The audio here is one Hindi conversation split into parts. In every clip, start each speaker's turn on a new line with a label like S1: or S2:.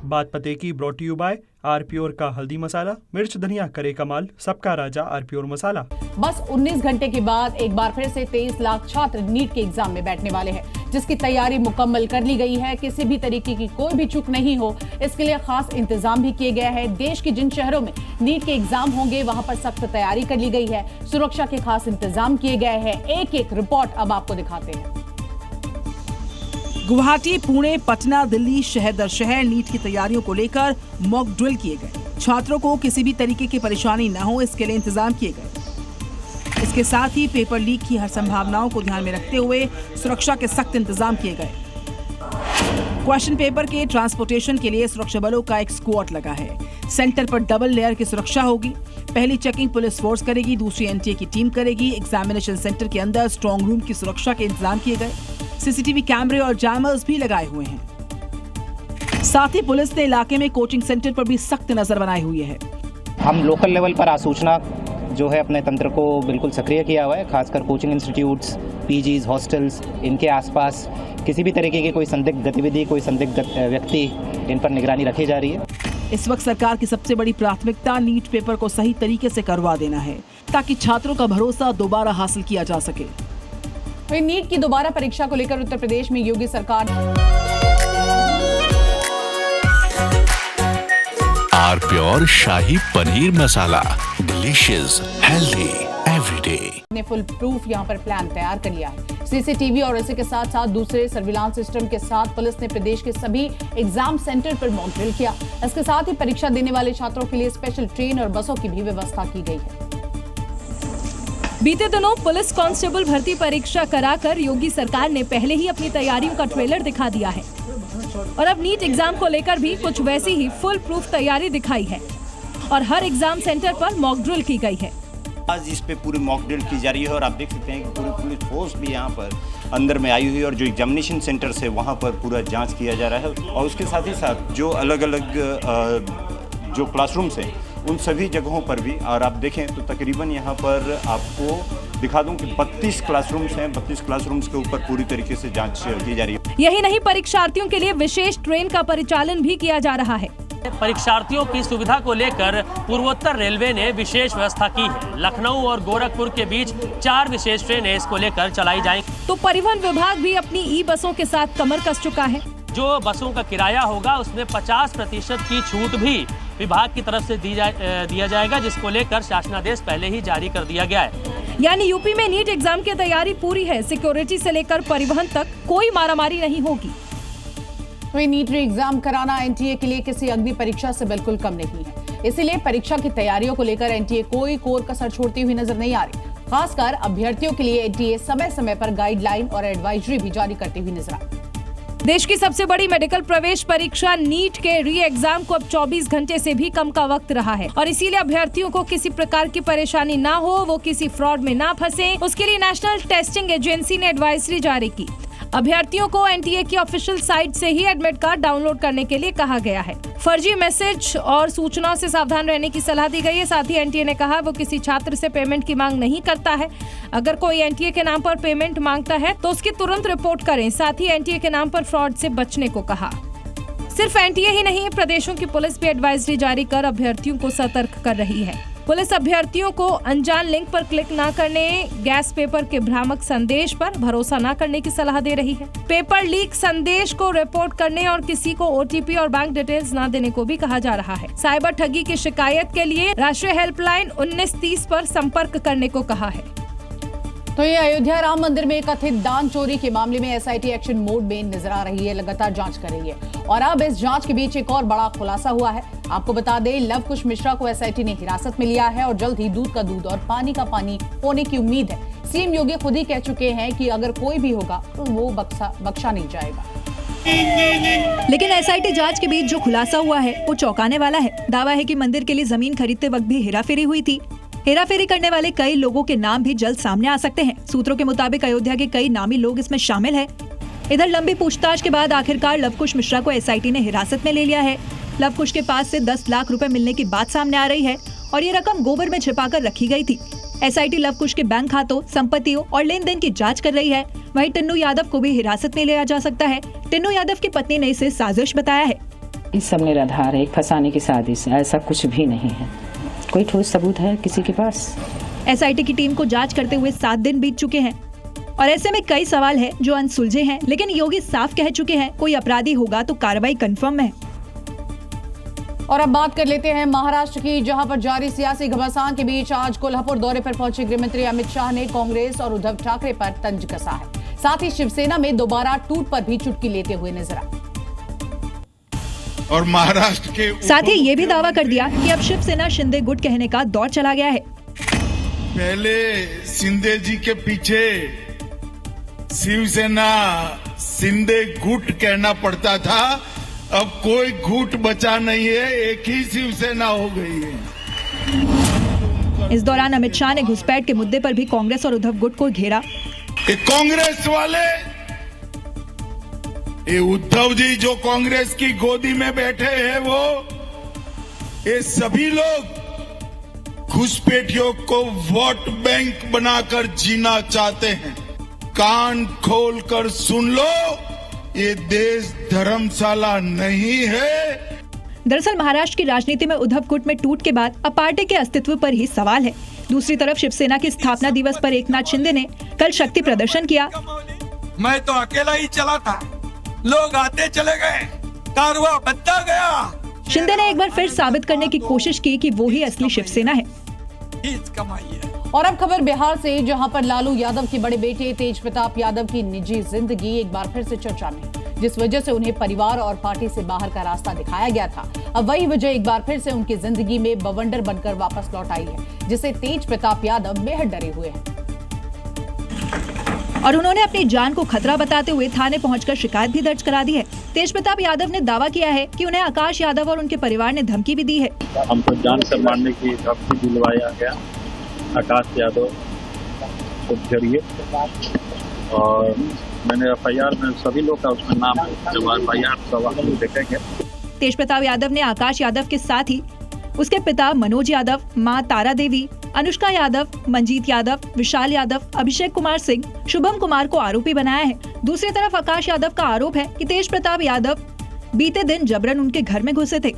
S1: बात पते की ब्रॉट यू बाय आरप्योर का हल्दी मसाला, मिर्च धनिया करे कमाल, सबका राजा आरप्योर मसाला।
S2: बस 19 घंटे के बाद एक बार फिर से 23 लाख छात्र नीट के एग्जाम में बैठने वाले हैं, जिसकी तैयारी मुकम्मल कर ली गई है। किसी भी तरीके की कोई भी चूक नहीं हो, इसके लिए खास इंतजाम भी किए गए हैं। देश के जिन शहरों में नीट के एग्जाम होंगे वहां पर सख्त तैयारी कर ली गई है, सुरक्षा के खास इंतजाम किए गए हैं। एक एक रिपोर्ट अब आपको दिखाते हैं।
S3: गुवाहाटी, पुणे, पटना, दिल्ली शहर दर शहर नीट की तैयारियों को लेकर मॉक ड्रिल किए गए। छात्रों को किसी भी तरीके की परेशानी न हो, इसके लिए इंतजाम किए गए। इसके साथ ही पेपर लीक की हर संभावनाओं को ध्यान में रखते हुए सुरक्षा के सख्त इंतजाम किए गए। क्वेश्चन पेपर के ट्रांसपोर्टेशन के लिए सुरक्षा बलों का एक स्क्वाड लगा है। सेंटर पर डबल लेयर की सुरक्षा होगी। पहली चेकिंग पुलिस फोर्स करेगी, दूसरी एनटीए की टीम करेगी। एग्जामिनेशन सेंटर के अंदर स्ट्रांग रूम की सुरक्षा के इंतजाम किए गए। सीसीटीवी कैमरे और जैमर्स भी लगाए हुए हैं। साथ ही पुलिस ने इलाके में कोचिंग सेंटर पर भी सख्त नजर बनाई हुई है।
S4: हम लोकल लेवल पर आसूचना जो है अपने तंत्र को बिल्कुल सक्रिय किया हुआ है। खासकर कोचिंग इंस्टीट्यूट्स, पीजीज, हॉस्टल्स, इनके आसपास किसी भी तरीके की कोई संदिग्ध गतिविधि, कोई संदिग्ध व्यक्ति, इन पर निगरानी रखी जा रही है।
S3: इस वक्त सरकार की सबसे बड़ी प्राथमिकता नीट पेपर को सही तरीके से करवा देना है, ताकि छात्रों का भरोसा दोबारा हासिल किया जा सके।
S2: वहीं नीट की दोबारा परीक्षा को लेकर उत्तर प्रदेश में योगी सरकार
S5: आरप्योर शाही paneer masala, delicious, healthy everyday
S2: ने फुल प्रूफ यहां पर प्लान तैयार कर लिया है। सीसीटीवी और इसी के साथ साथ दूसरे सर्विलांस सिस्टम के साथ पुलिस ने प्रदेश के सभी एग्जाम सेंटर पर मॉक ड्रिल किया। इसके साथ ही परीक्षा देने वाले छात्रों के लिए स्पेशल ट्रेन और बसों की भी व्यवस्था की गई है।
S6: बीते दिनों पुलिस कांस्टेबल भर्ती परीक्षा कराकर योगी सरकार ने पहले ही अपनी तैयारियों का ट्रेलर दिखा दिया है और अब नीट एग्जाम को लेकर भी कुछ वैसी ही फुल प्रूफ तैयारी दिखाई है और हर एग्जाम सेंटर पर मॉक ड्रिल की गई है।
S7: आज इस पे पूरी मॉक ड्रिल की जा रही है और आप देख सकते हैं कि पूरी पुलिस फोर्स भी यहाँ पर अंदर में आई हुई है और जो एग्जामिनेशन सेंटर्स है वहाँ पर पूरा जांच किया जा रहा है और उसके साथ ही साथ जो अलग अलग जो क्लासरूम्स हैं उन सभी जगहों पर भी, और आप देखें तो तकरीबन यहाँ पर आपको दिखा दूं कि 32 क्लासरूम्स हैं। 32 क्लासरूम्स के ऊपर पूरी तरीके से जांच की जा रही है।
S6: यही नहीं, परीक्षार्थियों के लिए विशेष ट्रेन का परिचालन भी किया जा रहा है।
S8: परीक्षार्थियों की सुविधा को लेकर पूर्वोत्तर रेलवे ने विशेष व्यवस्था की है। लखनऊ और गोरखपुर के बीच 4 विशेष ट्रेनें इसको लेकर चलाई जाएंगी।
S6: तो परिवहन विभाग भी अपनी ई बसों के साथ कमर कस चुका है।
S8: जो बसों का किराया होगा उसमें 50% की छूट भी विभाग की तरफ से दिया जाएगा, जिसको लेकर शासनादेश पहले ही जारी कर दिया गया है।
S6: यानी यूपी में नीट एग्जाम की तैयारी पूरी है। सिक्योरिटी से लेकर परिवहन तक कोई मारामारी नहीं होगी।
S2: वही नीट एग्जाम कराना एनटीए के लिए किसी अग्नि परीक्षा से बिल्कुल कम नहीं है। इसीलिए परीक्षा की तैयारियों को लेकर एनटीए कोई कोर कसर छोड़ती हुई नजर नहीं आ रही। खासकर अभ्यर्थियों के लिए एनटीए समय समय पर गाइडलाइन और एडवाइजरी भी जारी करती हुई नजर आई।
S6: देश की सबसे बड़ी मेडिकल प्रवेश परीक्षा नीट के री एग्जाम को अब 24 घंटे से भी कम का वक्त रहा है और इसीलिए अभ्यर्थियों को किसी प्रकार की परेशानी ना हो, वो किसी फ्रॉड में ना फंसे, उसके लिए नेशनल टेस्टिंग एजेंसी ने एडवाइजरी जारी की। अभ्यर्थियों को एनटीए की ऑफिशियल साइट से ही एडमिट कार्ड डाउनलोड करने के लिए कहा गया है। फर्जी मैसेज और सूचनाओं से सावधान रहने की सलाह दी गई है। साथ ही एनटीए ने कहा वो किसी छात्र से पेमेंट की मांग नहीं करता है। अगर कोई एनटीए के नाम पर पेमेंट मांगता है तो उसकी तुरंत रिपोर्ट करें। साथ ही एनटीए के नाम पर फ्रॉड से बचने को कहा। सिर्फ एनटीए ही नहीं, प्रदेशों की पुलिस भी एडवाइजरी जारी कर अभ्यर्थियों को सतर्क कर रही है। पुलिस अभ्यर्थियों को अनजान लिंक पर क्लिक न करने, गैस पेपर के भ्रामक संदेश पर भरोसा न करने की सलाह दे रही है। पेपर लीक संदेश को रिपोर्ट करने और किसी को ओटीपी और बैंक डिटेल्स न देने को भी कहा जा रहा है। साइबर ठगी की शिकायत के लिए राष्ट्रीय हेल्पलाइन 1930 पर संपर्क करने को कहा है।
S2: तो ये अयोध्या राम मंदिर में कथित दान चोरी के मामले में एसआईटी एक्शन मोड में नजर आ रही है, लगातार जांच कर रही है और अब इस जांच के बीच एक और बड़ा खुलासा हुआ है। आपको बता दें, लव कुश मिश्रा को एसआईटी ने हिरासत में लिया है और जल्द ही दूध का दूध और पानी का पानी होने की उम्मीद है। सीएम योगी खुद ही कह चुके हैं कि अगर कोई भी होगा तो वो बख्शा नहीं जाएगा।
S9: लेकिन एसआईटी जांच के बीच जो खुलासा हुआ है वो चौंकाने वाला है। दावा है कि मंदिर के लिए जमीन खरीदते वक्त भी हेराफेरी हुई थी। हेराफेरी करने वाले कई लोगों के नाम भी जल्द सामने आ सकते हैं। सूत्रों के मुताबिक अयोध्या के कई नामी लोग इसमें शामिल हैं। इधर लंबी पूछताछ के बाद आखिरकार लव कुश मिश्रा को एसआईटी ने हिरासत में ले लिया है। लव कुश के पास से 10 लाख रुपए मिलने की बात सामने आ रही है और ये रकम गोबर में छिपाकर रखी गई थी। एसआईटी लव कुश के बैंक खातों, संपत्तियों और लेन देन की जांच कर रही है। वहीं टिन्नू यादव को भी हिरासत में लिया जा सकता है। टिन्नू यादव की पत्नी ने इसे साजिश बताया है।
S10: ये सब निराधार है, एक फंसाने की साजिश है, ऐसा कुछ भी नहीं है। कोई ठोस सबूत है किसी के पास?
S9: एसआईटी की टीम को जांच करते हुए 7 दिन बीत चुके हैं और ऐसे में कई सवाल हैं जो अनसुलझे हैं, लेकिन योगी साफ कह चुके हैं कोई अपराधी होगा तो कार्रवाई कंफर्म है।
S2: और अब बात कर लेते हैं महाराष्ट्र की, जहां पर जारी सियासी घमासान के बीच आज कोल्हापुर दौरे पर पहुंचे गृहमंत्री अमित शाह ने कांग्रेस और उद्धव ठाकरे पर तंज कसा है। साथ ही शिवसेना में दोबारा टूट पर भी चुटकी लेते हुए नजर आए
S11: और महाराष्ट्र के
S9: साथ ही ये भी दावा कर दिया कि अब शिवसेना शिंदे गुट कहने का दौर चला गया है।
S11: पहले शिंदे जी के पीछे शिवसेना शिंदे गुट कहना पड़ता था, अब कोई गुट बचा नहीं है, एक ही शिवसेना हो गई है।
S9: इस दौरान अमित शाह ने घुसपैठ के मुद्दे पर भी कांग्रेस और उद्धव गुट को घेरा।
S11: कांग्रेस वाले, ये उद्धव जी जो कांग्रेस की गोदी में बैठे हैं, वो ये सभी लोग घुसपैठियों को वोट बैंक बनाकर जीना चाहते हैं। कान खोलकर सुन लो, ये देश धर्मशाला नहीं है।
S9: दरअसल महाराष्ट्र की राजनीति में उद्धव गुट में टूट के बाद अब पार्टी के अस्तित्व पर ही सवाल है। दूसरी तरफ शिवसेना की स्थापना दिवस पर एकनाथ शिंदे ने कल शक्ति प्रदर्शन किया।
S12: मैं तो अकेला ही चला था, लोग आते चले गए, कारवां बनता गया।
S9: शिंदे ने एक बार फिर साबित करने की कोशिश की कि वो ही असली शिवसेना है।
S2: और अब खबर बिहार से, जहां पर लालू यादव के बड़े बेटे तेज प्रताप यादव की निजी जिंदगी एक बार फिर से चर्चा में, जिस वजह से उन्हें परिवार और पार्टी से बाहर का रास्ता दिखाया गया था। अब वही वजह एक बार फिर से उनकी जिंदगी में बवंडर बनकर वापस लौट आई है, जिससे तेज प्रताप यादव बेहद डरे हुए हैं
S9: और उन्होंने अपनी जान को खतरा बताते हुए थाने पहुंचकर शिकायत भी दर्ज करा दी है। तेज प्रताप यादव ने दावा किया है कि उन्हें आकाश यादव और उनके परिवार ने धमकी भी दी है।
S13: हमको जान से मारने की धमकी दिलवाया गया आकाश यादव के जरिए, और मैंने एफआईआर में सभी लोग का उसमें नाम जब एफआईआर सब देखेंगे।
S9: तेज प्रताप यादव ने आकाश यादव के साथ ही उसके पिता मनोज यादव, मां तारा देवी, अनुष्का यादव, मंजीत यादव, विशाल यादव, अभिषेक कुमार सिंह, शुभम कुमार को आरोपी बनाया है। दूसरी तरफ आकाश यादव का आरोप है कि तेज प्रताप यादव बीते दिन जबरन उनके घर में घुसे थे।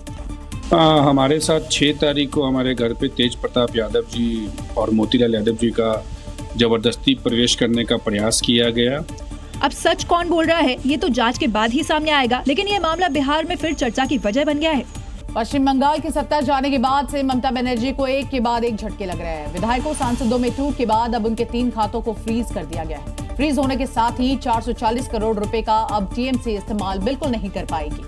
S14: हमारे साथ 6 तारीख को हमारे घर पे तेज प्रताप यादव जी और मोतीलाल यादव जी का जबरदस्ती प्रवेश करने का प्रयास किया गया।
S9: अब सच कौन बोल रहा है ये तो जांच के बाद ही सामने आएगा, लेकिन ये मामला बिहार में फिर चर्चा की वजह बन गया है।
S2: पश्चिम बंगाल की सत्ता जाने के बाद से ममता बनर्जी को एक के बाद एक झटके लग रहे हैं। विधायकों सांसदों में टूट के बाद अब उनके 3 खातों को फ्रीज कर दिया गया है। फ्रीज होने के साथ ही 440 करोड़ रुपए का अब टीएमसी इस्तेमाल बिल्कुल नहीं कर पाएगी।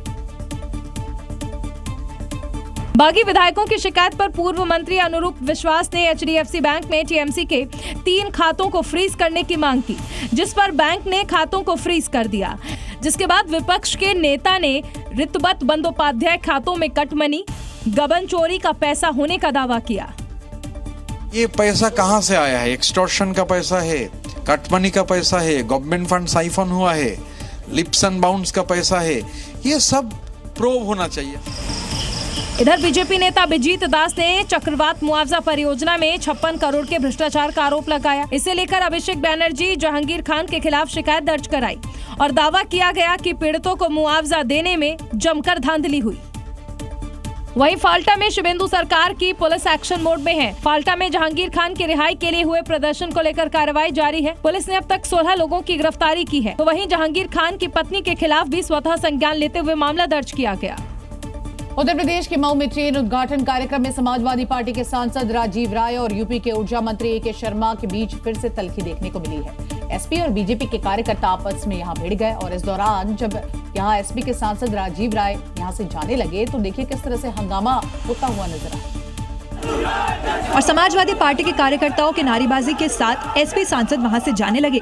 S6: बागी विधायकों की शिकायत पर पूर्व मंत्री अनुरूप विश्वास ने एचडीएफसी बैंक में टीएमसी के 3 खातों को फ्रीज करने की मांग की, जिस पर बैंक ने खातों को फ्रीज कर दिया, जिसके बाद विपक्ष के नेता ने ऋतुपत बंदोपाध्याय खातों में कटमनी, गबन चोरी का पैसा होने का दावा किया।
S12: ये पैसा कहां से आया है? एक्सटॉर्शन का पैसा है, कटमनी का पैसा है, गवर्नमेंट फंड साइफन हुआ है, लिप्स एंड बाउंस का पैसा है, ये सब प्रूव होना चाहिए।
S6: इधर बीजेपी नेता अभिजीत दास ने चक्रवात मुआवजा परियोजना में 56 करोड़ के भ्रष्टाचार का आरोप लगाया। इसे लेकर अभिषेक बैनर्जी जहांगीर खान के खिलाफ शिकायत दर्ज कराई और दावा किया गया कि पीड़ितों को मुआवजा देने में जमकर धांधली हुई। वहीं फाल्टा में शुभेंदु सरकार की पुलिस एक्शन मोड में है। फाल्टा में जहांगीर खान की रिहाई के लिए हुए प्रदर्शन को लेकर कार्रवाई जारी है। पुलिस ने अब तक 16 लोगों की गिरफ्तारी की है, तो वहीं जहांगीर खान की पत्नी के खिलाफ भी स्वतः संज्ञान लेते हुए मामला दर्ज किया गया।
S2: उत्तर प्रदेश के मऊ में ट्रेन उद्घाटन कार्यक्रम में समाजवादी पार्टी के सांसद राजीव राय और यूपी के ऊर्जा मंत्री ए.के. शर्मा के बीच फिर से तल्खी देखने को मिली है। एसपी और बीजेपी के कार्यकर्ता आपस में यहां भिड़ गए और इस दौरान जब यहां एसपी के सांसद राजीव राय यहां से जाने लगे तो देखिए किस तरह से हंगामा होता हुआ नजर आया।
S9: और समाजवादी पार्टी के कार्यकर्ताओं के नारेबाजी के साथ एसपी सांसद वहां से जाने लगे।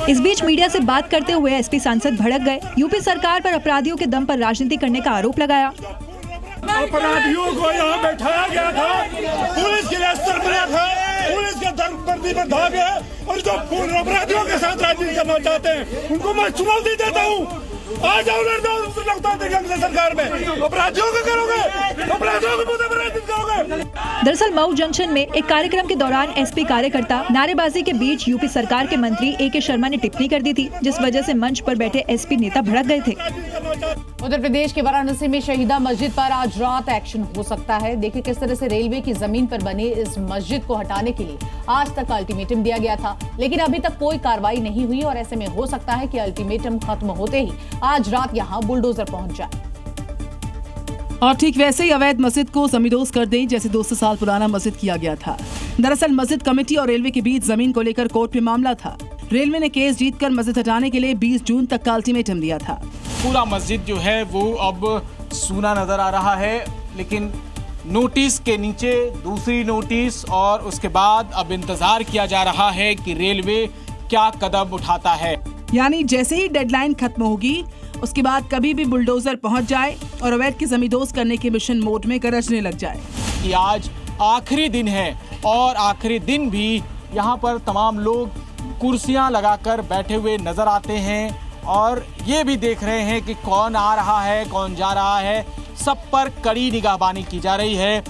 S9: इस बीच मीडिया से बात करते हुए एसपी सांसद भड़क गए। यूपी सरकार पर अपराधियों के दम पर राजनीति करने का आरोप लगाया।
S15: अपराधियों को यहाँ बैठाया गया था, पुलिस के लिए अस्त्र बना था, पुलिस के धर्मवर्दी पर धागे और जो पूर्ण अपराधियों के साथ राजनीति करना चाहते हैं उनको मैं चुनौती देता हूँ। आ जाओ लड़ दो सरकार में, अपराधियों को करोगे, अपराधियों को दोगे?
S9: दरअसल मऊ जंक्शन में एक कार्यक्रम के दौरान एसपी कार्यकर्ता नारेबाजी के बीच यूपी सरकार के मंत्री ए.के. शर्मा ने टिप्पणी कर दी थी, जिस वजह से मंच पर बैठे एसपी नेता भड़क गए थे।
S2: उत्तर प्रदेश के वाराणसी में शहीदा मस्जिद पर आज रात एक्शन हो सकता है। देखिए किस तरह से रेलवे की जमीन पर बनी इस मस्जिद को हटाने के लिए आज तक अल्टीमेटम दिया गया था, लेकिन अभी तक कोई कार्रवाई नहीं हुई और ऐसे में हो सकता है कि अल्टीमेटम खत्म होते ही आज रात यहां बुलडोजर पहुंच जाए
S3: और ठीक वैसे ही अवैध मस्जिद को जमींदोज कर दें जैसे 200 साल पुराना मस्जिद किया गया था। दरअसल मस्जिद कमेटी और रेलवे के बीच जमीन को लेकर कोर्ट में मामला था। रेलवे ने केस जीतकर मस्जिद हटाने के लिए 20 जून तक का अल्टीमेटम दिया था।
S16: पूरा मस्जिद जो है वो अब सूना नजर आ रहा है, लेकिन नोटिस के नीचे दूसरी नोटिस और उसके बाद अब इंतजार किया जा रहा है कि रेलवे क्या कदम उठाता है।
S3: यानी जैसे ही डेडलाइन खत्म होगी उसके बाद कभी भी बुलडोजर पहुंच जाए और अवैध की जमींदोज करने के मिशन मोड में गरजने लग जाए
S16: कि आज आखिरी दिन है और आखिरी दिन भी यहाँ पर तमाम लोग कुर्सियाँ लगाकर बैठे हुए नजर आते हैं और ये भी देख रहे हैं कि कौन आ रहा है कौन जा रहा है, सब पर कड़ी निगाहबानी की जा रही है।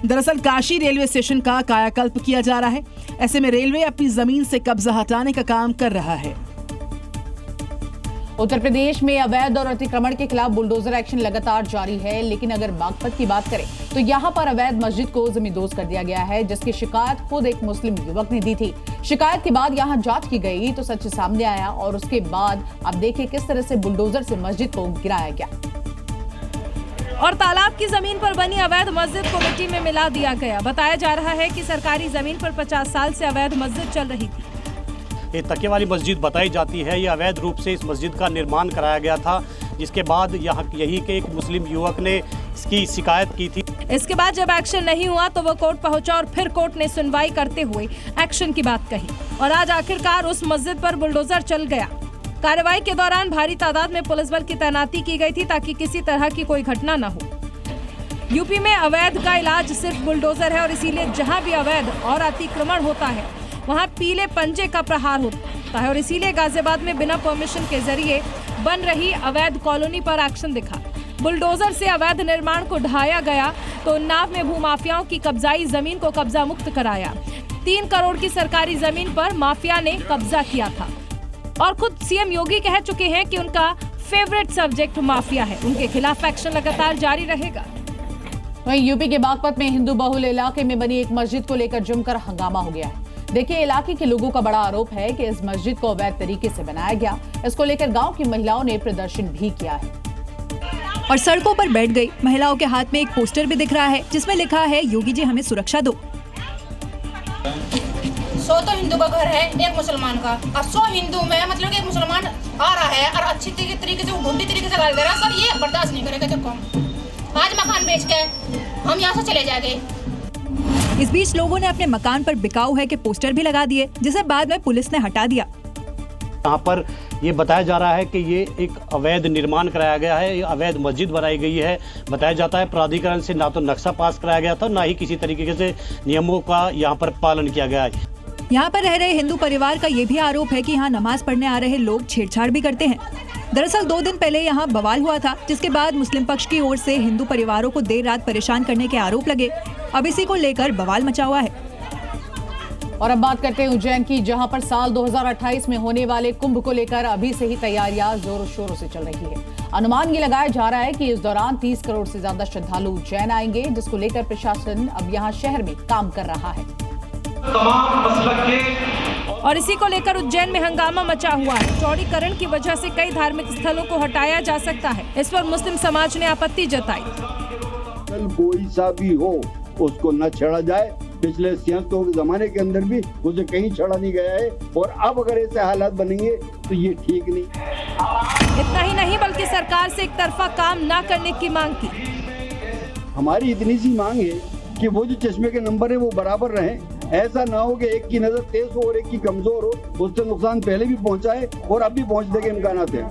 S3: दरअसल काशी रेलवे स्टेशन का कायाकल्प किया जा रहा है। ऐसे में रेलवे अपनी जमीन से कब्जा हटाने का काम कर रहा है।
S2: उत्तर प्रदेश में अवैध और अतिक्रमण के खिलाफ बुलडोजर एक्शन लगातार जारी है, लेकिन अगर बागपत की बात करें तो यहां पर अवैध मस्जिद को जमींदोज कर दिया गया है, जिसकी शिकायत खुद एक मुस्लिम युवक ने दी थी। शिकायत के बाद यहां जांच की गई तो सच सामने आया और उसके बाद अब देखिए किस तरह से बुलडोजर से मस्जिद को गिराया गया
S6: और तालाब की जमीन पर बनी अवैध मस्जिद को मिट्टी में मिला दिया गया। बताया जा रहा है कि सरकारी जमीन पर 50 साल से अवैध मस्जिद चल रही थी।
S17: ये तकिया वाली मस्जिद बताई जाती है। ये अवैध रूप से इस मस्जिद का निर्माण कराया गया था, जिसके बाद यहाँ यही के एक मुस्लिम युवक ने इसकी शिकायत की थी।
S6: इसके बाद जब एक्शन नहीं हुआ तो वो कोर्ट पहुंचा और फिर कोर्ट ने सुनवाई करते हुए एक्शन की बात कही और आज आखिरकार उस मस्जिद पर बुलडोजर चल गया। कार्रवाई के दौरान भारी तादाद में पुलिस बल की तैनाती की गई थी ताकि किसी तरह की कोई घटना न हो। यूपी में अवैध का इलाज सिर्फ बुलडोजर है और इसीलिए जहां भी अवैध और अतिक्रमण होता है वहां पीले पंजे का प्रहार होता है और इसीलिए गाजियाबाद में बिना परमिशन के जरिए बन रही अवैध कॉलोनी पर एक्शन दिखा। बुलडोजर से अवैध निर्माण को ढाया गया तो उन्नाव में भूमाफियाओं की कब्जाई जमीन को कब्जा मुक्त कराया। 3 करोड़ की सरकारी जमीन पर माफिया ने कब्जा किया था और खुद सीएम योगी कह चुके हैं कि उनका फेवरेट सब्जेक्ट माफिया है। उनके खिलाफ एक्शन लगातार जारी रहेगा।
S2: वहीं यूपी के बागपत में हिंदू बहुल इलाके में बनी एक मस्जिद को लेकर जमकर हंगामा हो गया है। देखिए इलाके के लोगों का बड़ा आरोप है कि इस मस्जिद को अवैध तरीके से बनाया गया। इसको लेकर गांव की महिलाओं ने प्रदर्शन भी किया है
S9: और सड़कों पर बैठ गई। महिलाओं के हाथ में एक पोस्टर भी दिख रहा है जिसमें लिखा है योगी जी हमें सुरक्षा दो।
S18: 100 तो हिंदू का घर है, एक मुसलमान का, और 100 हिंदू में मतलब कि एक मुसलमान आ रहा है और अच्छी तरीके से ढूंढी तरीके से गाली दे रहा है। सर ये बर्दाश्त नहीं करेगा। जब हम आज मकान बेच के हम यहाँ से चले जाएंगे।
S9: इस बीच लोगों ने अपने मकान पर बिकाऊ है के पोस्टर भी लगा दिए, जिसे बाद में पुलिस ने हटा दिया।
S17: यहाँ पर ये बताया जा रहा है कि ये एक अवैध निर्माण कराया गया है, अवैध मस्जिद बनाई गई है। बताया जाता है प्राधिकरण से ना तो नक्शा पास कराया गया था, ना ही किसी तरीके से नियमों का यहाँ पर पालन किया गया है।
S9: यहाँ पर रह रहे हिंदू परिवार का ये भी आरोप है कि यहाँ नमाज पढ़ने आ रहे लोग छेड़छाड़ भी करते हैं। दरअसल 2 दिन पहले यहाँ बवाल हुआ था, जिसके बाद मुस्लिम पक्ष की ओर से हिंदू परिवारों को देर रात परेशान करने के आरोप लगे। अब इसी को लेकर बवाल मचा हुआ है।
S2: और अब बात करते हैं उज्जैन की, जहां पर साल 2028 में होने वाले कुंभ को लेकर अभी से ही तैयारियां जोरों शोरों से चल रही है। अनुमान ये लगाया जा रहा है कि इस दौरान 30 करोड़ से ज्यादा श्रद्धालु उज्जैन आएंगे, जिसको लेकर प्रशासन अब यहां शहर में काम कर रहा है।
S6: और इसी को लेकर उज्जैन में हंगामा मचा हुआ है। चौड़ीकरण की वजह से कई धार्मिक स्थलों को हटाया जा सकता है। इस पर मुस्लिम समाज ने आपत्ति जताई।
S19: कोई सा भी हो उसको न छेड़ा जाए। पिछले सियासतों के जमाने के अंदर भी उसे कहीं छेड़ा नहीं गया है और अब अगर ऐसे हालात बनेंगे तो ये ठीक नहीं।
S6: इतना ही नहीं बल्कि सरकार से एक तरफा काम न करने की मांग की।
S19: हमारी इतनी सी मांग है कि वो जो चश्मे के नंबर है वो बराबर रहे। ऐसा ना हो कि एक की नजर तेज हो और एक की कमजोर हो। उससे नुकसान पहले भी पहुंचा है और अब भी पहुंचने के इम्कानात हैं।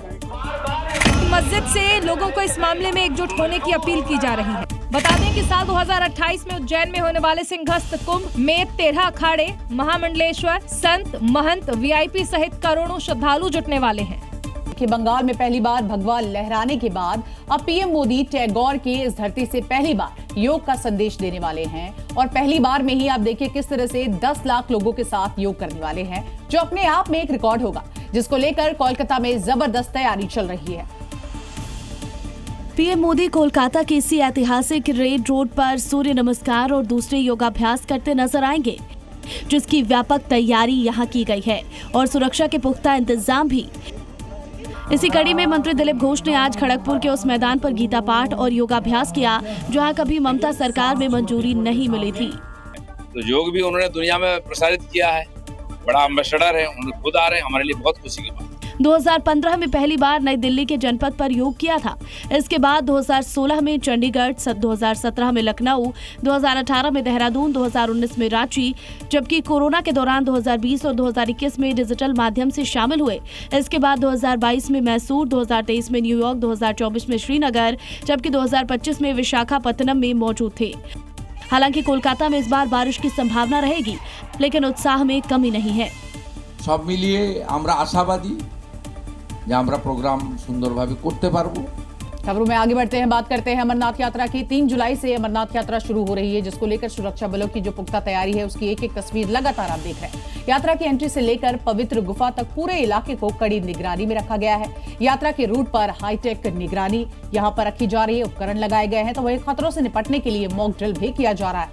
S6: मस्जिद से लोगों को इस मामले में एकजुट होने की अपील की जा रही है। बता दें कि साल 2028 में उज्जैन में होने वाले सिंहस्थ कुंभ में 13 अखाड़े, महामंडलेश्वर, संत, महंत, वीआईपी सहित करोड़ों श्रद्धालु जुटने वाले हैं।
S2: कि बंगाल में पहली बार भगवा लहराने के बाद अब पीएम मोदी टैगोर की इस धरती से पहली बार योग का संदेश देने वाले हैं और पहली बार में ही आप देखिए किस तरह से 10 लाख लोगों के साथ योग करने वाले हैं, जो अपने आप में एक रिकॉर्ड होगा, जिसको लेकर कोलकाता में जबरदस्त तैयारी चल रही है।
S20: पीएम मोदी कोलकाता के इसी ऐतिहासिक रेड रोड पर सूर्य नमस्कार और दूसरे योगाभ्यास करते नजर आएंगे, जिसकी व्यापक तैयारी यहां की गई है और सुरक्षा के पुख्ता इंतजाम भी। इसी कड़ी में मंत्री दिलीप घोष ने आज खड़गपुर के उस मैदान पर गीता पाठ और योगाभ्यास किया जहां कभी ममता सरकार में मंजूरी नहीं मिली थी।
S21: तो योग भी उन्होंने दुनिया में प्रसारित किया है, बड़ा एम्बेसडर है, उन्हें खुद आ रहे हैं, हमारे लिए बहुत खुशी की बात।
S20: 2015 में पहली बार नई दिल्ली के जनपद पर योग किया था। इसके बाद 2016 में चंडीगढ़, 2017 में लखनऊ, 2018 में देहरादून, 2019 में रांची, जबकि कोरोना के दौरान 2020 और 2021 में डिजिटल माध्यम से शामिल हुए। इसके बाद 2022 में मैसूर, 2023 में न्यूयॉर्क, 2024 में श्रीनगर, जबकि 2025 में विशाखापत्तनम में मौजूद थे। हालांकि कोलकाता में इस बार बारिश की संभावना रहेगी, लेकिन उत्साह में कमी नहीं है।
S12: सब मिलिए आमरा आशावादी যে আমরা প্রোগ্রাম সুন্দরভাবে করতে পারবো।
S2: खबरों में आगे बढ़ते हैं, बात करते हैं अमरनाथ यात्रा की। 3 जुलाई से अमरनाथ यात्रा शुरू हो रही है, जिसको लेकर सुरक्षा बलों की जो पुख्ता तैयारी है उसकी एक एक तस्वीर लगातार आप देख रहे हैं। यात्रा की एंट्री से लेकर पवित्र गुफा तक पूरे इलाके को कड़ी निगरानी में रखा गया है। यात्रा के रूट पर हाईटेक निगरानी यहां पर रखी जा रही है, उपकरण लगाए गए हैं, तो वही खतरों से निपटने के लिए मॉक ड्रिल भी किया जा रहा है।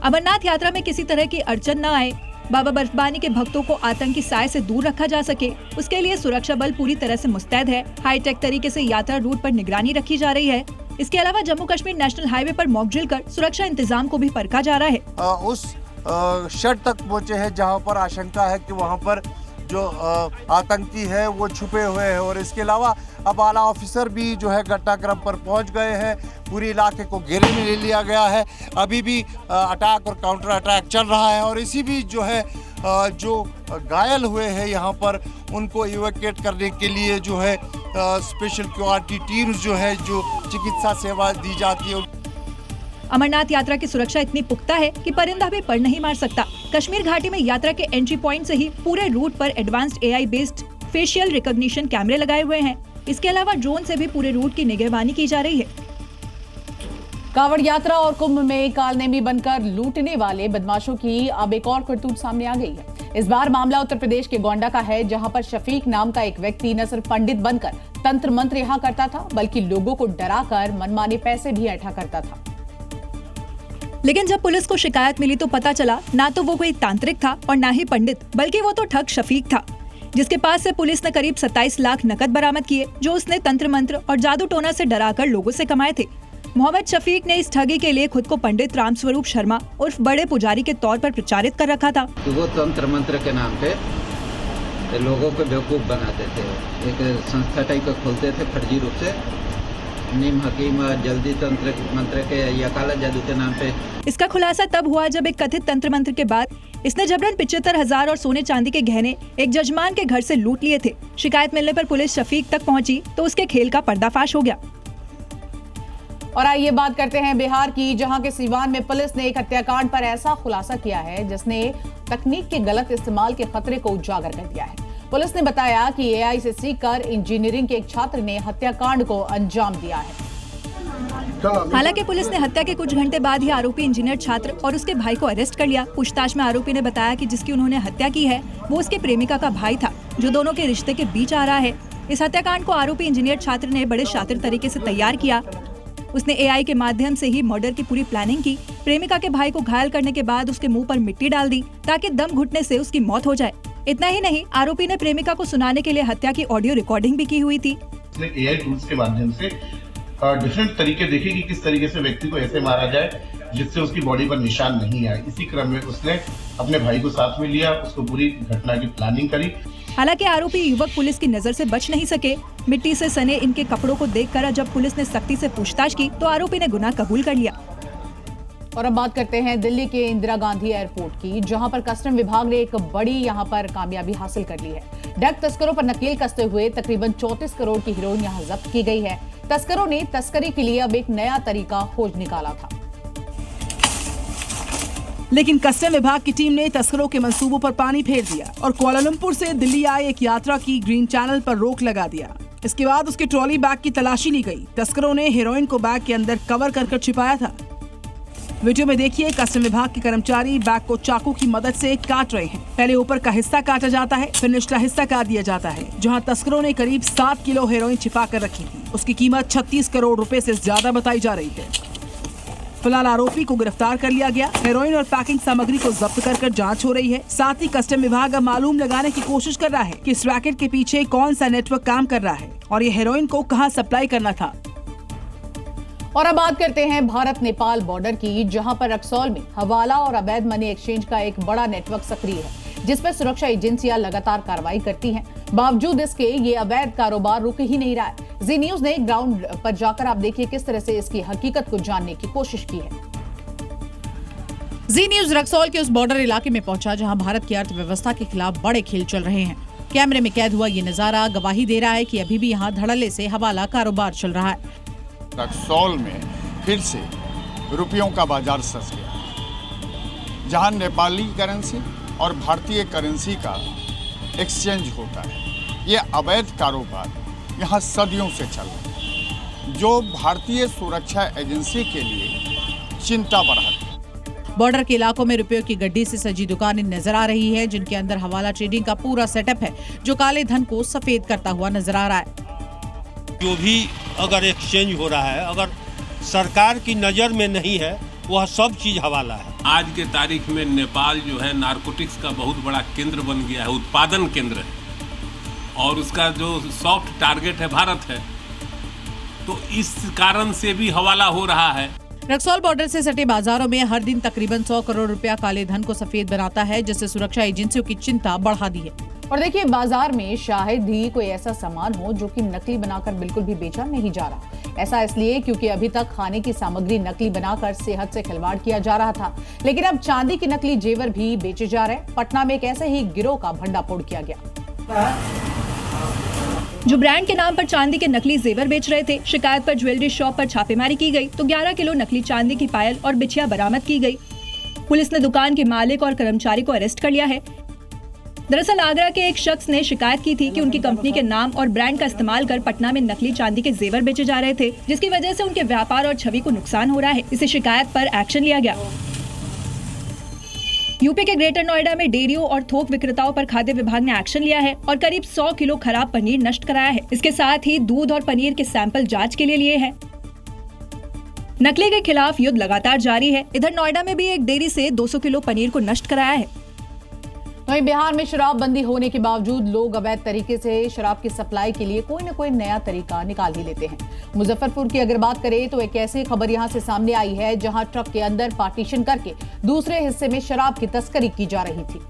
S9: अमरनाथ यात्रा में किसी तरह की अड़चन न आए, बाबा बर्फबानी के भक्तों को आतंकी साए से दूर रखा जा सके, उसके लिए सुरक्षा बल पूरी तरह से मुस्तैद है। हाईटेक तरीके से यात्रा रूट पर निगरानी रखी जा रही है। इसके अलावा जम्मू कश्मीर नेशनल हाईवे पर मॉक ड्रिल कर सुरक्षा इंतजाम को भी परखा जा रहा है।
S22: उस शेड तक पहुंचे हैं जहां पर आशंका है कि वहां पर जो आतंकी है वो छुपे हुए हैं, और इसके अलावा अब आला ऑफिसर भी जो है घटनाक्रम पर पहुंच गए हैं। पूरे इलाके को घेरे में ले लिया गया है। अभी भी अटैक और काउंटर अटैक चल रहा है, और इसी बीच जो है जो घायल हुए हैं यहाँ पर उनको इवैक्यूएट करने के लिए जो है स्पेशल क्वालिटी टीम्स जो है जो चिकित्सा सेवा दी जाती है।
S9: अमरनाथ यात्रा की सुरक्षा इतनी पुख्ता है कि परिंदा भी पर नहीं मार सकता। कश्मीर घाटी में यात्रा के एंट्री पॉइंट से ही पूरे रूट पर advanced AI based facial recognition कैमरे लगाए हुए हैं। इसके अलावा ड्रोन से भी पूरे रूट की निगरानी की जा रही है।
S2: कांवड़ यात्रा और कुंभ में कालनेमी बनकर लूटने वाले बदमाशों की अब एक और करतूत सामने आ गई है। इस बार मामला उत्तर प्रदेश के गोंडा का है, जहां पर शफीक नाम का एक व्यक्ति न सिर्फ पंडित बनकर तंत्र मंत्र यहाँ करता था, बल्कि लोगों को डराकर मनमाने पैसे भी ऐंठा करता था।
S9: लेकिन जब पुलिस को शिकायत मिली तो पता चला ना तो वो कोई तांत्रिक था और ना ही पंडित, बल्कि वो तो ठग शफीक था, जिसके पास से पुलिस ने करीब 27 लाख नकद बरामद किए, जो उसने तंत्र मंत्र और जादू टोना से डराकर लोगों से कमाए थे। मोहम्मद शफीक ने इस ठगी के लिए खुद को पंडित रामस्वरूप शर्मा उर्फ बड़े पुजारी के तौर पर प्रचारित कर रखा था।
S23: तो वो तंत्र मंत्र के नाम पे लोगों को बेवकूफ बनाते थे। एक संस्था टाइप का खोलते थे फर्जी रूप से, नीम हकीम जल्दी तंत्र मंत्र के या काला जादू के नाम पे।
S9: इसका खुलासा तब हुआ जब एक कथित तंत्र मंत्र के बाद इसने जबरन 75,000 और सोने चांदी के गहने एक जजमान के घर से लूट लिए थे। शिकायत मिलने पर पुलिस शफीक तक पहुंची तो उसके खेल का पर्दाफाश हो गया।
S2: और आइए बात करते हैं बिहार की, जहां के सीवान में पुलिस ने एक हत्याकांड पर ऐसा खुलासा किया है जिसने तकनीक के गलत इस्तेमाल के खतरे को उजागर कर दिया है। पुलिस ने बताया कि AI से सीखकर इंजीनियरिंग के एक छात्र ने हत्याकांड को अंजाम दिया है।
S9: हालांकि पुलिस ने हत्या के कुछ घंटे बाद ही आरोपी इंजीनियर छात्र और उसके भाई को अरेस्ट कर लिया। पूछताछ में आरोपी ने बताया कि जिसकी उन्होंने हत्या की है वो उसके प्रेमिका का भाई था, जो दोनों के रिश्ते के बीच आ रहा है। इस हत्याकांड को आरोपी इंजीनियर छात्र ने बड़े शातिर तरीके से तैयार किया। उसने AI के माध्यम से ही मर्डर की पूरी प्लानिंग की। प्रेमिका के भाई को घायल करने के बाद उसके मुंह पर मिट्टी डाल दी ताकि दम घुटने से उसकी मौत हो जाए। इतना ही नहीं, आरोपी ने प्रेमिका को सुनाने के लिए हत्या की ऑडियो रिकॉर्डिंग भी की हुई थी।
S24: उसने AI टूल्स के माध्यम से डिफरेंट तरीके देखे कि किस तरीके से व्यक्ति को ऐसे मारा जाए जिससे उसकी बॉडी पर निशान नहीं आए। इसी क्रम में उसने अपने भाई को साथ में लिया, उसको पूरी घटना की प्लानिंग करी।
S9: हालांकि आरोपी युवक पुलिस की नजर से बच नहीं सके। मिट्टी से सने इनके कपड़ों को देखकर जब पुलिस ने सख्ती से पूछताछ की तो आरोपी ने गुनाह कबूल कर लिया।
S2: और अब बात करते हैं दिल्ली के इंदिरा गांधी एयरपोर्ट की, जहां पर कस्टम विभाग ने एक बड़ी यहां पर कामयाबी हासिल कर ली है। ड्रग तस्करों पर नकेल कसते हुए तकरीबन 34 करोड़ की हेरोइन यहां जब्त की गई है। तस्करों ने तस्करी के लिए अब एक नया तरीका खोज निकाला था।
S3: लेकिन कस्टम विभाग की टीम ने तस्करों के मंसूबों पर पानी फेर दिया और कुआलालंपुर से दिल्ली आए एक यात्रा की ग्रीन चैनल पर रोक लगा दिया। इसके बाद उसके ट्रॉली बैग की तलाशी ली गई। तस्करों ने हेरोइन को बैग के अंदर कवर कर छिपाया था। वीडियो में देखिए कस्टम विभाग के कर्मचारी बैग को चाकू की मदद से काट रहे हैं। पहले ऊपर का हिस्सा काटा जाता है, फिर निचला हिस्सा काट दिया जाता है। जहां तस्करों ने करीब 7 किलो हेरोइन छिपा कर रखी थी। उसकी कीमत 36 करोड़ रुपए से ज्यादा बताई जा रही है। फिलहाल आरोपी को गिरफ्तार कर लिया गया। हेरोइन और पैकिंग सामग्री को जब्त कर जांच हो रही है। साथ ही कस्टम विभाग अब मालूम लगाने की कोशिश कर रहा है कि इस रैकेट के पीछे कौन सा नेटवर्क काम कर रहा है और ये हेरोइन को कहां सप्लाई करना था।
S2: और अब बात करते हैं भारत नेपाल बॉर्डर की, जहां पर रक्सौल में हवाला और अवैध मनी एक्सचेंज का एक बड़ा नेटवर्क सक्रिय है, जिस पर सुरक्षा एजेंसियां लगातार कार्रवाई करती हैं। बावजूद इसके ये अवैध कारोबार रुक ही नहीं रहा है। जी न्यूज ने ग्राउंड पर जाकर आप देखिए किस तरह से इसकी हकीकत को जानने की कोशिश की है। जी न्यूज रक्सौल के उस बॉर्डर इलाके में पहुंचा जहां भारत की अर्थव्यवस्था के खिलाफ बड़े खेल चल रहे हैं। कैमरे में कैद हुआ ये नजारा गवाही दे रहा है कि अभी भी यहाँ धड़ल्ले से हवाला कारोबार चल रहा है।
S1: रक्सौल में फिर से रुपयों का बाजार सज गया, जहां नेपाली करेंसी और भारतीय करेंसी का एक्सचेंज होता है। ये अवैध कारोबार यहाँ सदियों से चल रहा है, जो भारतीय सुरक्षा एजेंसी के लिए चिंता बढ़ाती है।
S2: बॉर्डर के इलाकों में रुपयों की गड्डी से सजी दुकानें नजर आ रही है, जिनके अंदर हवाला ट्रेडिंग का पूरा सेटअप है, जो काले धन को सफेद करता हुआ नजर आ रहा है।
S4: जो भी अगर एक्सचेंज हो रहा है, अगर सरकार की नज़र में नहीं है, वह सब चीज़ हवाला है।
S5: आज के तारीख में नेपाल जो है नारकोटिक्स का बहुत बड़ा केंद्र बन गया है, उत्पादन केंद्र है, और उसका जो सॉफ्ट टारगेट है भारत है, तो इस कारण से भी हवाला हो रहा है।
S2: रक्सौल बॉर्डर से सटे बाजारों में हर दिन तकरीबन 100 करोड़ रुपया काले धन को सफेद बनाता है, जिससे सुरक्षा एजेंसियों की चिंता बढ़ा दी है। और देखिए बाजार में शायद ही कोई ऐसा सामान हो जो कि नकली बनाकर बिल्कुल भी बेचा नहीं जा रहा। ऐसा इसलिए क्योंकि अभी तक खाने की सामग्री नकली बनाकर सेहत से खिलवाड़ किया जा रहा था, लेकिन अब चांदी के नकली जेवर भी बेचे जा रहे हैं। पटना में एक ऐसे ही गिरोह का भंडाफोड़ किया गया,
S9: जो ब्रांड के नाम पर चांदी के नकली जेवर बेच रहे थे। शिकायत पर ज्वेलरी शॉप पर छापेमारी की गई तो 11 किलो नकली चांदी की पायल और बिछिया बरामद की गई। पुलिस ने दुकान के मालिक और कर्मचारी को अरेस्ट कर लिया है। दरअसल आगरा के एक शख्स ने शिकायत की थी कि उनकी कंपनी के नाम और ब्रांड का इस्तेमाल कर पटना में नकली चांदी के जेवर बेचे जा रहे थे, जिसकी वजह से उनके व्यापार और छवि को नुकसान हो रहा है। इसे शिकायत पर एक्शन लिया गया। यूपी के ग्रेटर नोएडा में डेयरियों और थोक विक्रेताओं पर खाद्य विभाग ने एक्शन लिया है और करीब 100 किलो खराब पनीर नष्ट कराया है। इसके साथ ही दूध और पनीर के सैंपल जांच के लिए लिए हैं। नकली के खिलाफ युद्ध लगातार जारी है। इधर नोएडा में भी एक डेयरी से 200 किलो पनीर को नष्ट कराया है।
S2: वहीं बिहार में शराबबंदी होने के बावजूद लोग अवैध तरीके से शराब की सप्लाई के लिए कोई न कोई नया तरीका निकाल ही लेते हैं। मुजफ्फरपुर की अगर बात करें तो एक ऐसी खबर यहां से सामने आई है जहां ट्रक के अंदर पार्टीशन करके दूसरे हिस्से में शराब की तस्करी की जा रही थी।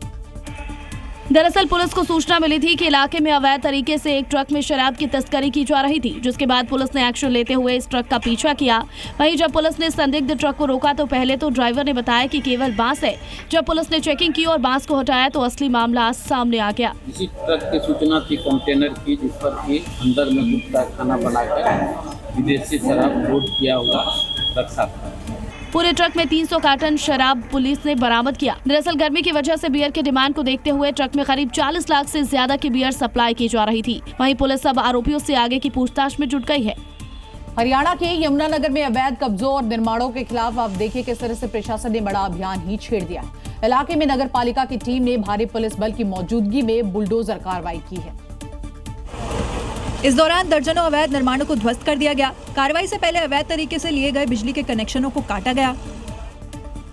S20: दरअसल पुलिस को सूचना मिली थी कि इलाके में अवैध तरीके से एक ट्रक में शराब की तस्करी की जा रही थी, जिसके बाद पुलिस ने एक्शन लेते हुए इस ट्रक का पीछा किया। वहीं जब पुलिस ने संदिग्ध ट्रक को रोका तो पहले तो ड्राइवर ने बताया कि केवल बांस है। जब पुलिस ने चेकिंग की और बांस को हटाया तो असली मामला सामने आ गया।
S7: इसी ट्रक की सूचना थी कंटेनर की, जिस पर कि अंदर में गुप्ता खाना बनाकर विदेशी शराब लोड किया हुआ रखा था।
S20: पूरे ट्रक में 300 कार्टन शराब पुलिस ने बरामद किया। दरअसल गर्मी की वजह से बियर के डिमांड को देखते हुए ट्रक में करीब 40 लाख से ज्यादा की बियर सप्लाई की जा रही थी। वहीं पुलिस अब आरोपियों से आगे की पूछताछ में जुट गई है।
S2: हरियाणा के यमुनानगर में अवैध कब्जों और निर्माणों के खिलाफ आप देखिए किस तरह से प्रशासन ने बड़ा अभियान ही छेड़ दिया। इलाके में नगर पालिका की टीम ने भारी पुलिस बल की मौजूदगी में बुलडोजर कार्रवाई की है।
S9: इस दौरान दर्जनों अवैध निर्माणों को ध्वस्त कर दिया गया। कार्रवाई से पहले अवैध तरीके से लिए गए बिजली के कनेक्शनों को काटा गया।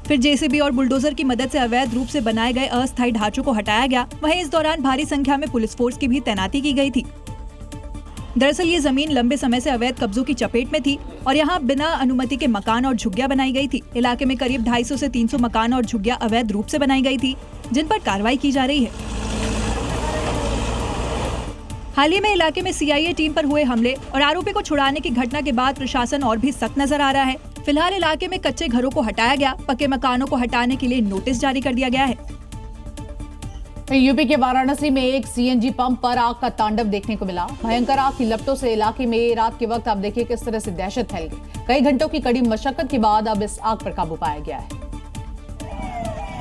S9: फिर जेसीबी और बुलडोजर की मदद से अवैध रूप से बनाए गए अस्थायी ढांचों को हटाया गया। वहीं इस दौरान भारी संख्या में पुलिस फोर्स की भी तैनाती की गई थी। दरअसल ये जमीन लंबे समय से अवैध कब्जों की चपेट में थी और यहाँ बिना अनुमति के मकान और झुग्गियां बनाई गई थी। इलाके में करीब 250 से 300 मकान और झुग्गियां अवैध रूप से बनाई गई थी, जिन पर कार्रवाई की जा रही है। हाल ही में इलाके में सीआईए टीम पर हुए हमले और आरोपी को छुड़ाने की घटना के बाद प्रशासन और भी सख्त नजर आ रहा है। फिलहाल इलाके में कच्चे घरों को हटाया गया, पक्के मकानों को हटाने के लिए नोटिस जारी कर दिया गया है।
S2: यूपी के वाराणसी में एक सीएनजी पंप पर आग का तांडव देखने को मिला। भयंकर आग की लपटों से इलाके में रात के वक्त आप देखिए किस तरह से दहशत फैल गई। कई घंटों की कड़ी मशक्कत के बाद अब इस आग पर काबू पाया गया है।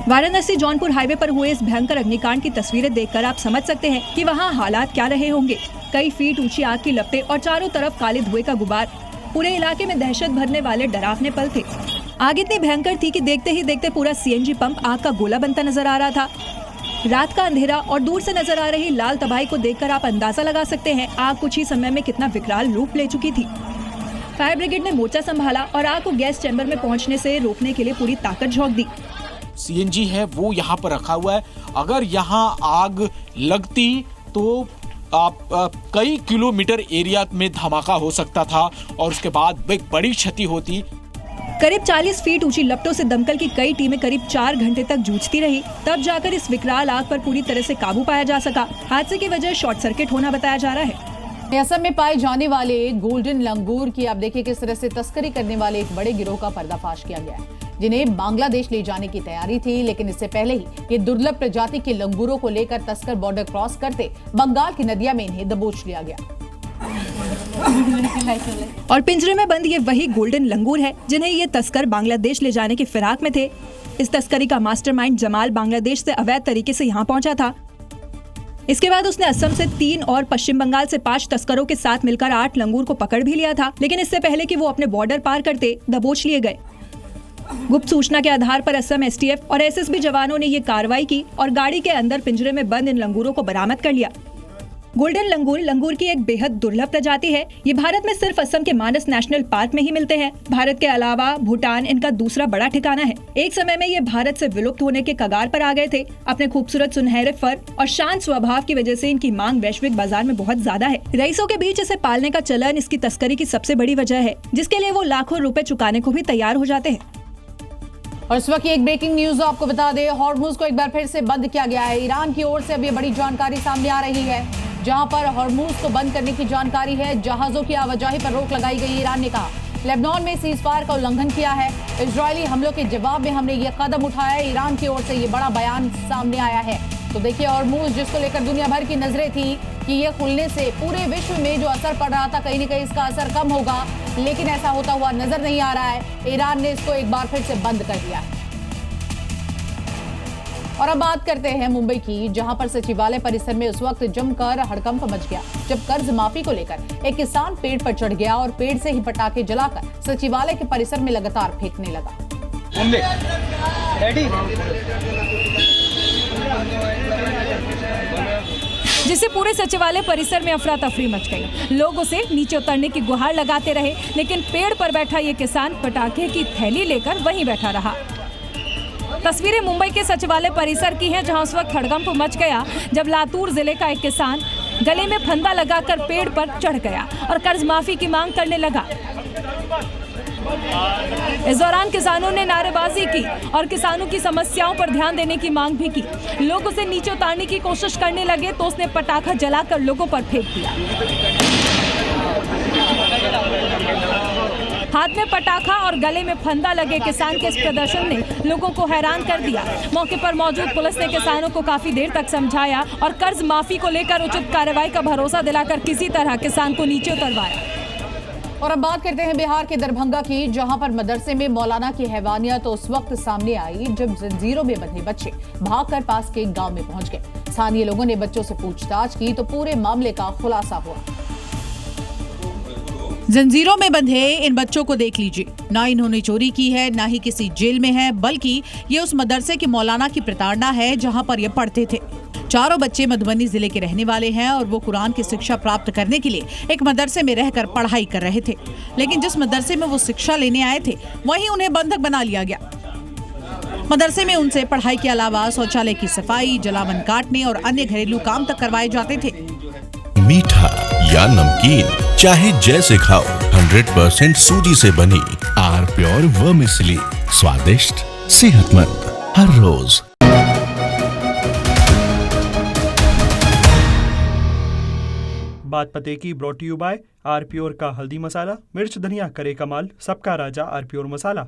S9: वाराणसी जौनपुर हाईवे पर हुए इस भयंकर अग्निकांड की तस्वीरें देखकर आप समझ सकते हैं कि वहाँ हालात क्या रहे होंगे। कई फीट ऊंची आग की लपटें और चारों तरफ काले धुएं का गुबार। पूरे इलाके में दहशत भरने वाले डरावने पल थे। आग इतनी भयंकर थी कि देखते ही देखते पूरा सीएनजी पंप आग का गोला बनता नजर आ रहा था। रात का अंधेरा और दूर से नजर आ रही लाल तबाही को देखकर आप अंदाजा लगा सकते हैं आग कुछ ही समय में कितना विकराल रूप ले चुकी थी। फायर ब्रिगेड ने मोर्चा संभाला और आग को गैस चैम्बर में पहुंचने से रोकने के लिए पूरी ताकत झोंक दी।
S16: सीएनजी है वो यहाँ पर रखा हुआ है। अगर यहाँ आग लगती तो कई किलोमीटर एरिया में धमाका हो सकता था और उसके बाद एक बड़ी क्षति होती।
S9: करीब 40 फीट ऊंची लपटों से दमकल की कई टीमें करीब 4 घंटे तक जूझती रही, तब जाकर इस विकराल आग पर पूरी तरह से काबू पाया जा सका। हादसे की वजह शॉर्ट सर्किट होना बताया जा रहा है।
S2: असम में पाए जाने वाले गोल्डन लंगूर की आप देखिए किस तरह से तस्करी करने वाले एक बड़े गिरोह का पर्दाफाश किया गया है, जिन्हें बांग्लादेश ले जाने की तैयारी थी। लेकिन इससे पहले ही ये दुर्लभ प्रजाति के लंगूरों को लेकर तस्कर बॉर्डर क्रॉस करते बंगाल की नदियां में इन्हें दबोच लिया गया।
S9: और पिंजरे में बंद ये वही गोल्डन लंगूर है जिन्हें ये तस्कर बांग्लादेश ले जाने की फिराक में थे। इस तस्करी का मास्टरमाइंड जमाल बांग्लादेश से अवैध तरीके से यहाँ पहुंचा था। इसके बाद उसने असम से 3 और पश्चिम बंगाल से 5 तस्करों के साथ मिलकर 8 लंगूर को पकड़ भी लिया था। लेकिन इससे पहले कि वो अपने बॉर्डर पार करते दबोच लिए गए। गुप्त सूचना के आधार पर असम एसटीएफ और एसएसबी जवानों ने ये कार्रवाई की और गाड़ी के अंदर पिंजरे में बंद इन लंगूरों को बरामद कर लिया। गोल्डन लंगूर की एक बेहद दुर्लभ प्रजाति है। ये भारत में सिर्फ असम के मानस नेशनल पार्क में ही मिलते हैं। भारत के अलावा भूटान इनका दूसरा बड़ा ठिकाना है। एक समय में ये भारत से विलुप्त होने के कगार पर आ गए थे। अपने खूबसूरत सुनहरे फर और शांत स्वभाव की वजह से इनकी मांग वैश्विक बाजार में बहुत ज्यादा है। रईसों के बीच इसे पालने का चलन इसकी तस्करी की सबसे बड़ी वजह है, जिसके लिए वो लाखों रुपए चुकाने को भी तैयार हो जाते हैं।
S2: और इस वक्त एक ब्रेकिंग न्यूज आपको बता दें, हॉर्मुज को एक बार फिर से बंद किया गया है। ईरान की ओर से अब ये बड़ी जानकारी सामने आ रही है, जहां पर हॉर्मुज को बंद करने की जानकारी है। जहाजों की आवाजाही पर रोक लगाई गई। ईरान ने कहा लेबनान में सीजफायर का उल्लंघन किया है। इजरायली हमलों के जवाब में हमने ये कदम उठाया है। ईरान की ओर से ये बड़ा बयान सामने आया है। तो देखिए हॉर्मुज जिसको लेकर दुनिया भर की नजरें थी कि ये खुलने से पूरे विश्व में जो असर पड़ रहा था कहीं न कहीं इसका असर कम होगा, लेकिन ऐसा होता हुआ नजर नहीं आ रहा है। ईरान ने इसको एक बार फिर से बंद कर दिया है। और अब बात करते हैं मुंबई की, जहां पर सचिवालय परिसर में उस वक्त जमकर हड़कंप मच गया जब कर्ज माफी को लेकर एक किसान पेड़ पर चढ़ गया और पेड़ से ही पटाखे जलाकर सचिवालय के परिसर में लगातार फेंकने लगा।
S6: जिससे पूरे सचिवालय परिसर में अफरा तफरी मच गई। लोग उसे नीचे उतरने की गुहार लगाते रहे, लेकिन पेड़ पर बैठा ये किसान पटाखे की थैली लेकर वहीं बैठा रहा। तस्वीरें मुंबई के सचिवालय परिसर की हैं, जहां उस वक्त हड़कंप मच गया जब लातूर जिले का एक किसान गले में फंदा लगाकर पेड़ पर चढ़ गया और कर्ज माफी की मांग करने लगा। इस दौरान किसानों ने नारेबाजी की और किसानों की समस्याओं पर ध्यान देने की मांग भी की। लोग उसे नीचे उतारने की कोशिश करने लगे तो उसने पटाखा जलाकर लोगों पर फेंक दिया। हाथ में पटाखा और गले में फंदा लगे किसान के इस प्रदर्शन ने लोगों को हैरान कर दिया। मौके पर मौजूद पुलिस ने किसानों को काफी देर तक समझाया और कर्ज माफी को लेकर उचित कार्रवाई का भरोसा दिलाकर किसी तरह किसान को नीचे उतरवाया।
S2: और अब बात करते हैं बिहार के दरभंगा की, जहां पर मदरसे में मौलाना की हैवानियत तो उस वक्त सामने आई जब जंजीरों में बंधे बच्चे भागकर पास के गांव में पहुंच गए। स्थानीय लोगों ने बच्चों से पूछताछ की तो पूरे मामले का खुलासा हुआ।
S8: जंजीरों में बंधे इन बच्चों को देख लीजिए, ना इन्होंने चोरी की है, ना ही किसी जेल में है, बल्कि ये उस मदरसे के मौलाना की प्रताड़ना है जहां पर ये पढ़ते थे। चारों बच्चे मधुबनी जिले के रहने वाले हैं और वो कुरान की शिक्षा प्राप्त करने के लिए एक मदरसे में रहकर पढ़ाई कर रहे थे। लेकिन जिस मदरसे में वो शिक्षा लेने आए थे वहीं उन्हें बंधक बना लिया गया। मदरसे में उनसे पढ़ाई के अलावा शौचालय की सफाई, जलावन काटने और अन्य घरेलू काम तक करवाए जाते थे।
S10: मीठा या नमकीन चाहे जैसे खाओ, 100% सूजी से बनी आर प्योर वर्मिसेली, स्वादिष्ट सेहतमंद हर रोज।
S11: बात पते की brought you by R pure का हल्दी मसाला, मिर्च धनिया करे कमाल, सबका राजा आर प्योर मसाला।